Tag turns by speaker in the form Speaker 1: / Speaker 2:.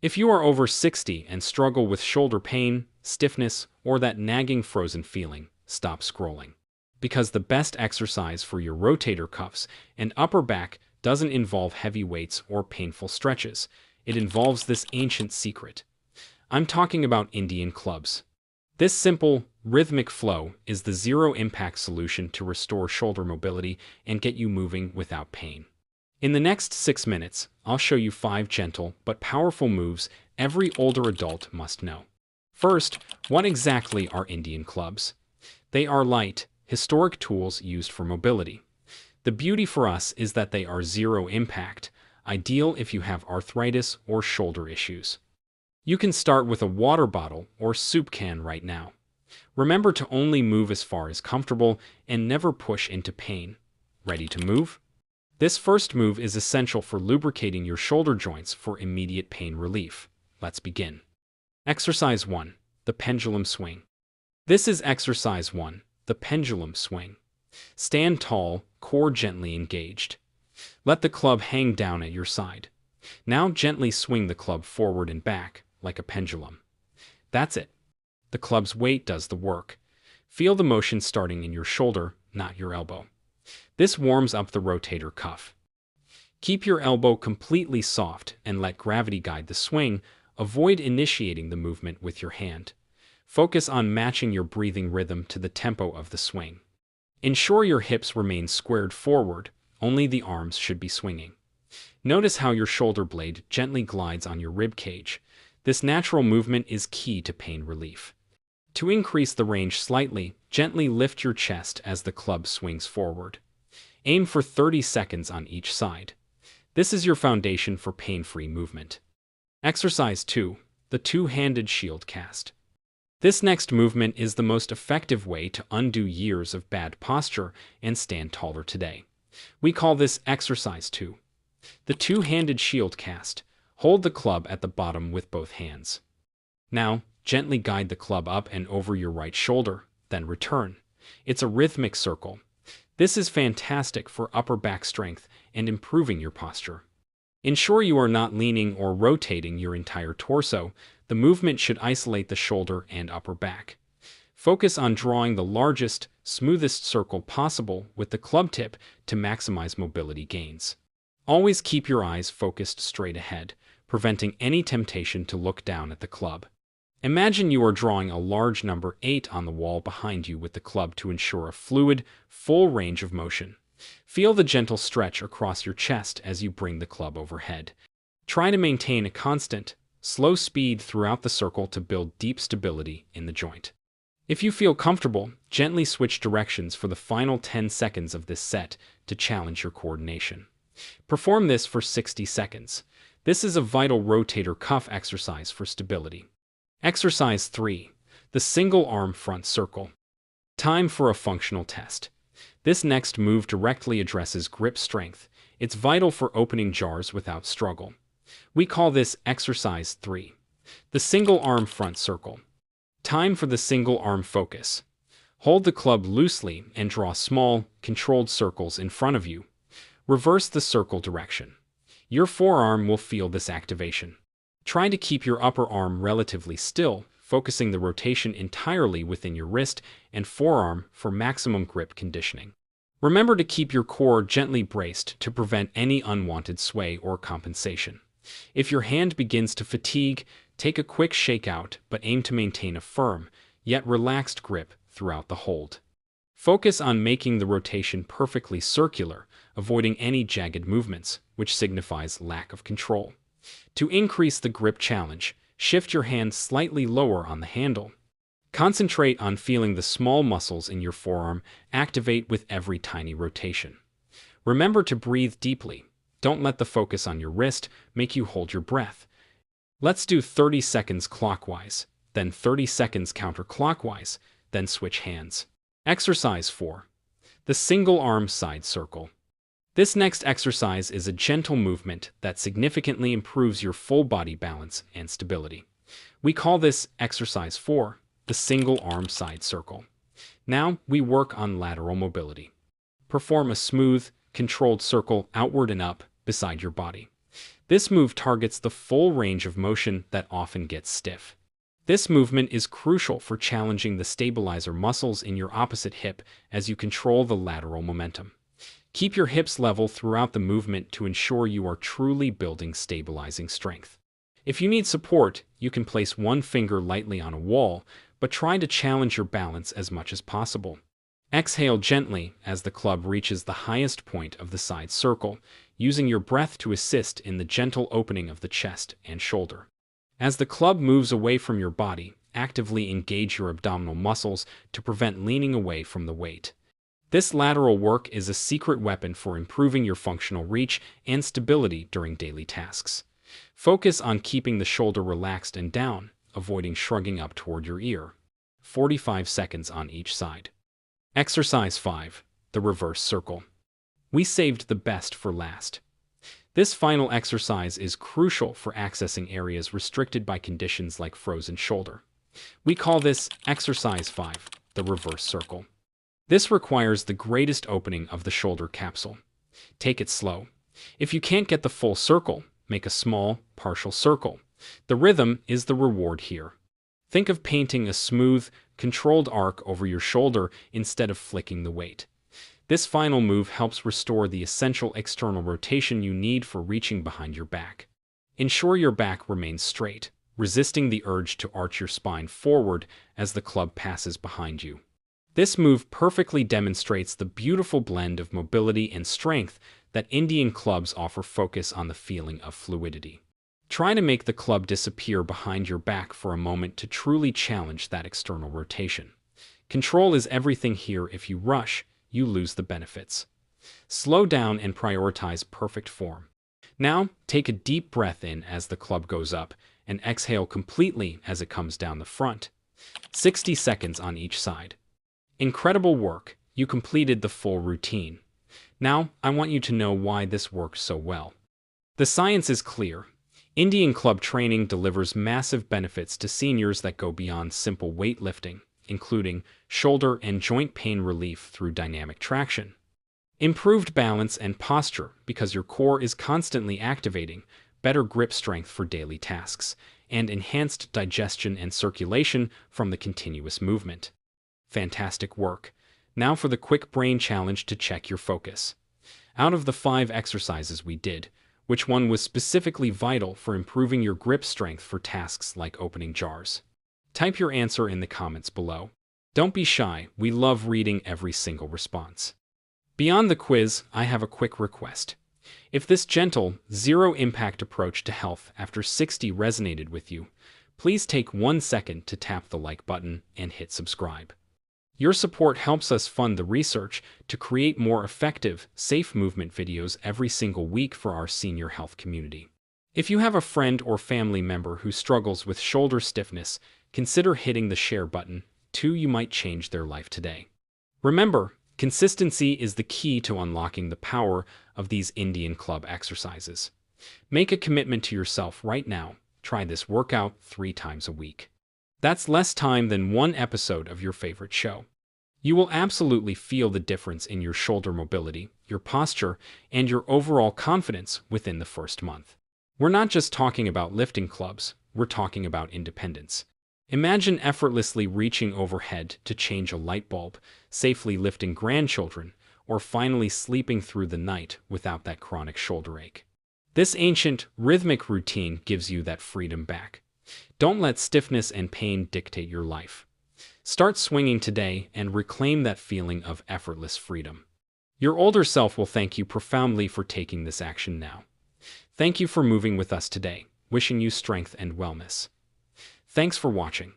Speaker 1: If you are over 60 and struggle with shoulder pain, stiffness, or that nagging frozen feeling, stop scrolling. Because the best exercise for your rotator cuffs and upper back doesn't involve heavy weights or painful stretches. It involves this ancient secret. I'm talking about Indian clubs. This simple, rhythmic flow is the zero-impact solution to restore shoulder mobility and get you moving without pain. In the next 6 minutes, I'll show you 5 gentle but powerful moves every older adult must know. First, what exactly are Indian clubs? They are light, historic tools used for mobility. The beauty for us is that they are zero impact, ideal if you have arthritis or shoulder issues. You can start with a water bottle or soup can right now. Remember to only move as far as comfortable and never push into pain. Ready to move? This first move is essential for lubricating your shoulder joints for immediate pain relief. Let's begin. Exercise 1. The pendulum swing. This is exercise 1, the pendulum swing. Stand tall, core gently engaged. Let the club hang down at your side. Now gently swing the club forward and back, like a pendulum. That's it. The club's weight does the work. Feel the motion starting in your shoulder, not your elbow. This warms up the rotator cuff. Keep your elbow completely soft and let gravity guide the swing. Avoid initiating the movement with your hand. Focus on matching your breathing rhythm to the tempo of the swing. Ensure your hips remain squared forward, only the arms should be swinging. Notice how your shoulder blade gently glides on your rib cage. This natural movement is key to pain relief. To increase the range slightly, gently lift your chest as the club swings forward. Aim for 30 seconds on each side. This is your foundation for pain-free movement. Exercise 2. The two-handed shield cast. This next movement is the most effective way to undo years of bad posture and stand taller today. We call this exercise 2. The two-handed shield cast. Hold the club at the bottom with both hands. Now, gently guide the club up and over your right shoulder, then return. It's a rhythmic circle. This is fantastic for upper back strength and improving your posture. Ensure you are not leaning or rotating your entire torso. The movement should isolate the shoulder and upper back. Focus on drawing the largest, smoothest circle possible with the club tip to maximize mobility gains. Always keep your eyes focused straight ahead, preventing any temptation to look down at the club. Imagine you are drawing a large number 8 on the wall behind you with the club to ensure a fluid, full range of motion. Feel the gentle stretch across your chest as you bring the club overhead. Try to maintain a constant, slow speed throughout the circle to build deep stability in the joint. If you feel comfortable, gently switch directions for the final 10 seconds of this set to challenge your coordination. Perform this for 60 seconds. This is a vital rotator cuff exercise for stability. Exercise 3. The single arm front circle. Time for a functional test. This next move directly addresses grip strength. It's vital for opening jars without struggle. We call this exercise 3. The single arm front circle. Time for the single arm focus. Hold the club loosely and draw small, controlled circles in front of you. Reverse the circle direction. Your forearm will feel this activation. Try to keep your upper arm relatively still, focusing the rotation entirely within your wrist and forearm for maximum grip conditioning. Remember to keep your core gently braced to prevent any unwanted sway or compensation. If your hand begins to fatigue, take a quick shake out, but aim to maintain a firm, yet relaxed grip throughout the hold. Focus on making the rotation perfectly circular, avoiding any jagged movements, which signifies lack of control. To increase the grip challenge, shift your hand slightly lower on the handle. Concentrate on feeling the small muscles in your forearm activate with every tiny rotation. Remember to breathe deeply. Don't let the focus on your wrist make you hold your breath. Let's do 30 seconds clockwise, then 30 seconds counterclockwise, then switch hands. Exercise 4. The single arm side circle. This next exercise is a gentle movement that significantly improves your full body balance and stability. We call this exercise 4, the single arm side circle. Now we work on lateral mobility. Perform a smooth, controlled circle outward and up beside your body. This move targets the full range of motion that often gets stiff. This movement is crucial for challenging the stabilizer muscles in your opposite hip as you control the lateral momentum. Keep your hips level throughout the movement to ensure you are truly building stabilizing strength. If you need support, you can place one finger lightly on a wall, but try to challenge your balance as much as possible. Exhale gently as the club reaches the highest point of the side circle, using your breath to assist in the gentle opening of the chest and shoulder. As the club moves away from your body, actively engage your abdominal muscles to prevent leaning away from the weight. This lateral work is a secret weapon for improving your functional reach and stability during daily tasks. Focus on keeping the shoulder relaxed and down, avoiding shrugging up toward your ear. 45 seconds on each side. Exercise 5. The reverse circle. We saved the best for last. This final exercise is crucial for accessing areas restricted by conditions like frozen shoulder. We call this Exercise 5, the reverse circle. This requires the greatest opening of the shoulder capsule. Take it slow. If you can't get the full circle, make a small, partial circle. The rhythm is the reward here. Think of painting a smooth, controlled arc over your shoulder instead of flicking the weight. This final move helps restore the essential external rotation you need for reaching behind your back. Ensure your back remains straight, resisting the urge to arch your spine forward as the club passes behind you. This move perfectly demonstrates the beautiful blend of mobility and strength that Indian clubs offer. Focus on the feeling of fluidity. Try to make the club disappear behind your back for a moment to truly challenge that external rotation. Control is everything here. If you rush, you lose the benefits. Slow down and prioritize perfect form. Now, take a deep breath in as the club goes up and exhale completely as it comes down the front. 60 seconds on each side. Incredible work. You completed the full routine. Now, I want you to know why this works so well. The science is clear. Indian club training delivers massive benefits to seniors that go beyond simple weightlifting, including shoulder and joint pain relief through dynamic traction, improved balance and posture because your core is constantly activating, better grip strength for daily tasks, and enhanced digestion and circulation from the continuous movement. Fantastic work. Now for the quick brain challenge to check your focus. Out of the 5 exercises we did, which one was specifically vital for improving your grip strength for tasks like opening jars? Type your answer in the comments below. Don't be shy, we love reading every single response. Beyond the quiz, I have a quick request. If this gentle, zero-impact approach to health after 60 resonated with you, please take 1 second to tap the like button and hit subscribe. Your support helps us fund the research to create more effective, safe movement videos every single week for our senior health community. If you have a friend or family member who struggles with shoulder stiffness, consider hitting the share button, too. You might change their life today. Remember, consistency is the key to unlocking the power of these Indian club exercises. Make a commitment to yourself right now. Try this workout 3 times a week. That's less time than 1 episode of your favorite show. You will absolutely feel the difference in your shoulder mobility, your posture, and your overall confidence within the first month. We're not just talking about lifting clubs, we're talking about independence. Imagine effortlessly reaching overhead to change a light bulb, safely lifting grandchildren, or finally sleeping through the night without that chronic shoulder ache. This ancient, rhythmic routine gives you that freedom back. Don't let stiffness and pain dictate your life. Start swinging today and reclaim that feeling of effortless freedom. Your older self will thank you profoundly for taking this action now. Thank you for moving with us today, wishing you strength and wellness. Thanks for watching.